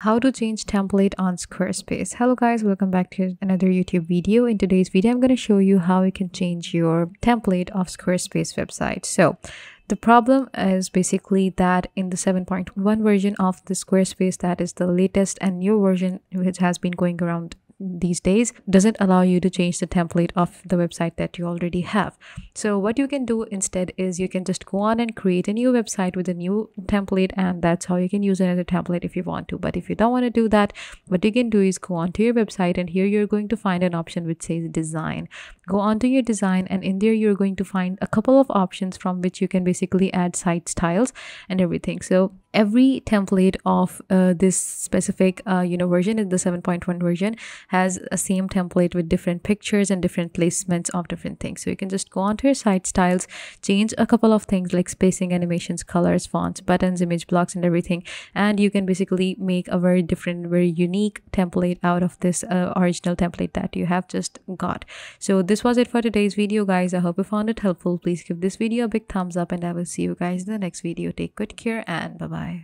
How to change template on Squarespace. Hello guys, welcome back to another YouTube video. In today's video, I'm going to show you how you can change your template of Squarespace website. So the problem is basically that in the 7.1 version of the Squarespace, that is the latest and new version which has been going around these days, doesn't allow you to change the template of the website that you already have. So what you can do instead is you can just go on and create a new website with a new template, and that's how you can use another template if you want to. But if you don't want to do that, what you can do is go on to your website, and here you're going to find an option which says design. Go on to your design, and in there you're going to find a couple of options from which you can basically add site styles and everything. So every template of this specific version, in the 7.1 version, has a same template with different pictures and different placements of different things. So you can just go onto your site styles, change a couple of things like spacing, animations, colors, fonts, buttons, image blocks, and everything, and you can basically make a very different, very unique template out of this original template that you have just got. So this was it for today's video, guys. I hope you found it helpful. Please give this video a big thumbs up, and I will see you guys in the next video. Take good care and bye bye.